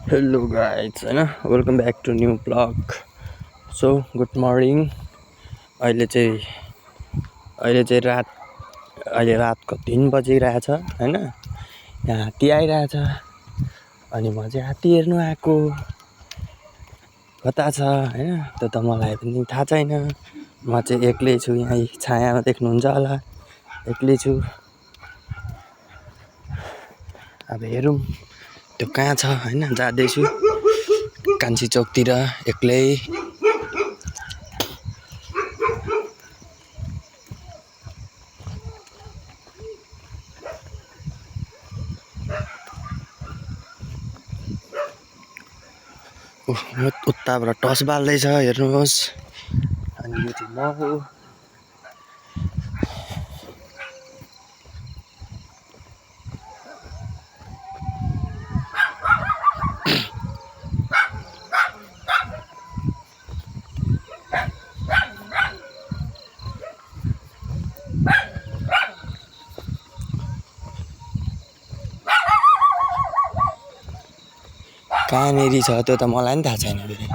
Hello guys होइन welcome back to new blog. So good morning. अहिले रातको 3 बजिरहेछ होइन। यहाँ हात्ती आइरहेछ अनि म चाहिँ हात्ती हेर्नु आएको। कता छ होइन त्यो त मलाई पनि थाहा छैन। म चाहिँ एक्लै छु यहाँ छायामा देख्नुहुन्छ होला, एक्लै छु। अब हेरौँ त्यो कहाँ छ होइन। जाँदैछु कान्छी चोकतिर एक्लै। उताबाट टस बाल्दैछ हेर्नुहोस्। अनि यो चाहिँ म हो। कहाँनेरि छ त्यो त मलाई पनि थाहा छैन फेरि।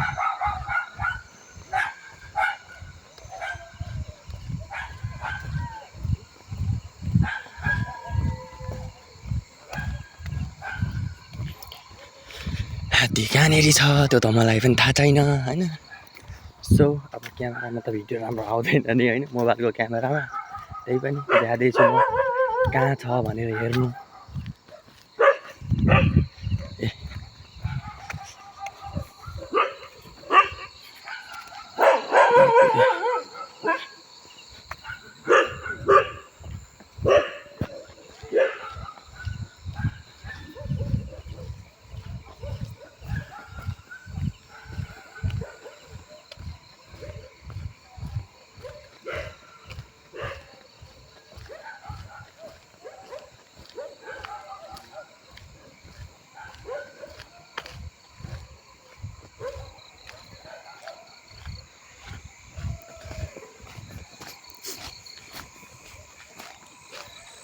हात्ती कहाँनेरि छ त्यो त मलाई पनि थाहा छैन होइन। सो अब क्यामेरामा त भिडियो राम्रो आउँदैन नि होइन, मोबाइलको क्यामेरामा। त्यही पनि जाँदैछु म कहाँ छ भनेर हेर्नु।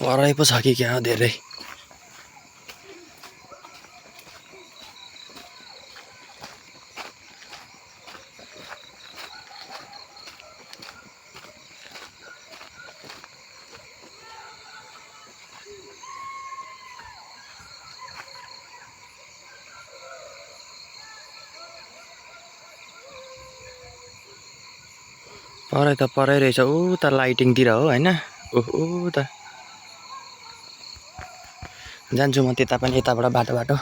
परै पो छ कि क्या धेरै। परै त परै रहेछ त लाइटिङतिर हो होइन। त जान्छु म त्यता पनि, यताबाट बाटो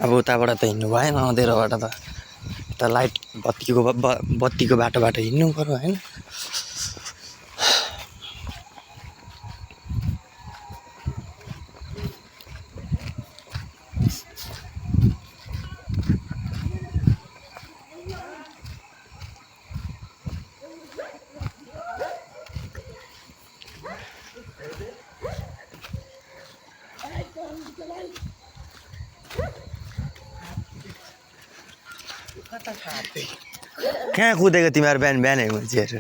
अब उताबाट त हिँड्नु भएन, अँधेरोबाट त लाइट बत्तीको बाटोबाट हिँड्नु पर्यो होइन। कहाँ कुदेको तिमीहरू बिहान बिहानै मान्छेहरू?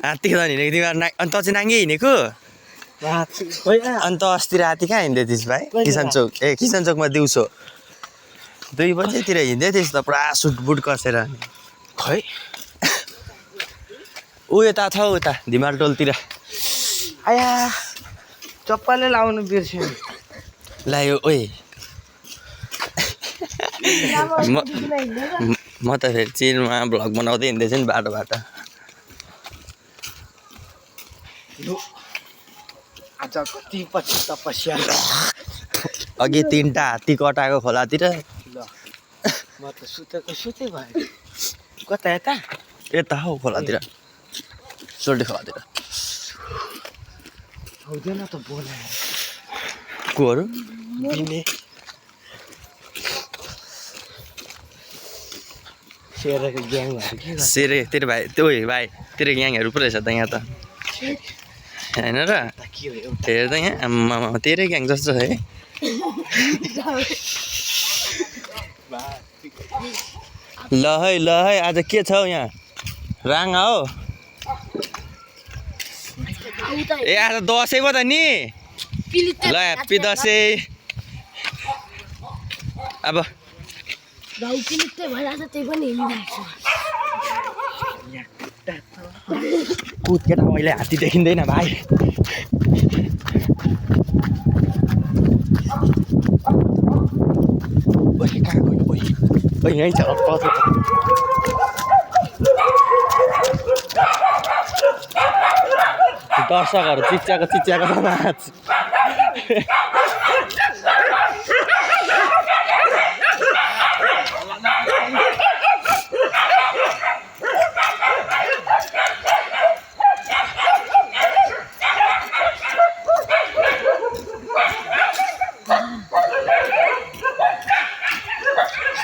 हात्ती खेल्न हिँडेको तिमीहरू अन्त चाहिँ नाङ्गे हिँडेको? अन्त अस्ति राति कहाँ हिँड्दै थिइस् भाइ? किसान चोकमा दिउँसो 2 बजेतिर हिँड्दै थिइस् त पुरा सुटबुट कसेर। खै यता छ उता धिमाल टोलतिर। आया चप्पलले लाउनु बिर्स्यो। लायो म त फेरि चिनमा भ्लग बनाउँदै हिँड्दैछु नि बाटोबाट। आज कति पछि तपस्या। अघि 3टा हात्ती कटाएको खोलातिर। म त सुतै भयो। कता यता हौ खोलातिर, सोल्टी खोलातिर। आउँदैन त बोलाएर कोहरू दिने सेरको ग्याङहरू के गर्छ? सेरे तेरो भाइ तेरो ग्याङहरू पो रहेछ त यहाँ त होइन र। हेर त यहाँ आम्मामा तेरै ग्याङ जस्तो छ है। ल है आज के छ हौ यहाँ? राङा हो ए आज दसैँ पो त नि ल ह्याप्पी दसैँ अब कुद केटा अहिले हात्ती देखिँदैन भाइ कहाँ गयो यहीँ छ दर्शकहरू चिच्याको नाच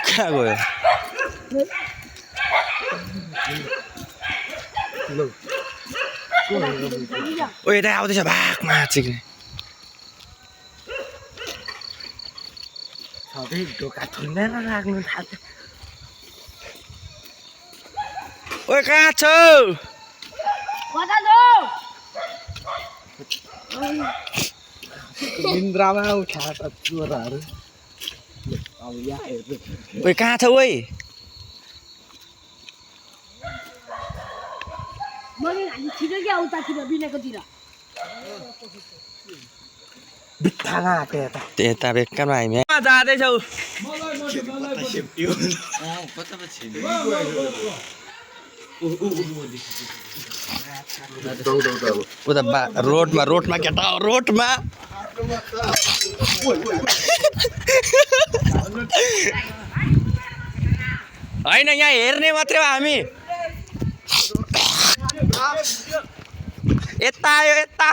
कहाँ गयो ओ यता आउँदैछ भागमा चिक्ने सधैँ ढोका थुनेर राख्नु थाल्छ ओए कहाँ छौ निन्द्रामा उठा त चोरहरू अब यहाँ हेर्नु ओए कहाँ छौ ओइ बित्थामा आएको यता त्यता बेकारमा हामी जाँदैछौ उता रोडमा केटा रोडमा होइन यहाँ हेर्ने मात्रै हो हामी यता आयो यता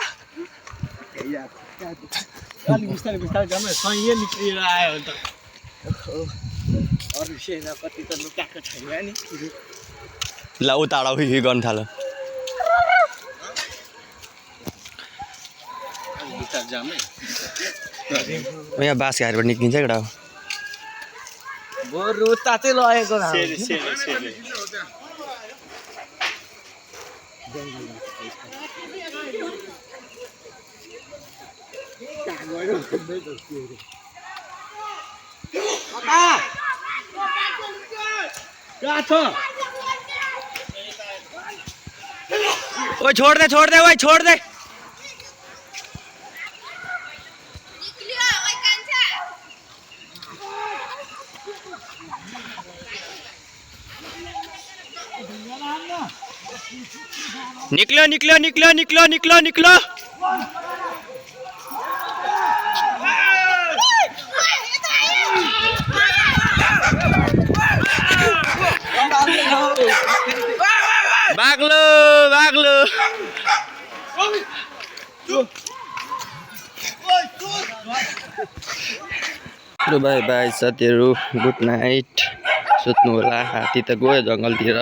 बिस्तारै जानु सही निक्लिएर आयो भने त अरू सेना कति त लुकाएको छैन नि ल उताबाट उयो गर्नु थाल्यो यहाँ बाँस घारबाट निस्किन्छ केटा बरु उता चाहिँ लगेको ओए छोड़ दे ओए छोड़ दे निकलो बाग्लो ल बाई साथीहरू गुड नाइट सुत्नु होला हात्ती त गयो जङ्गलतिर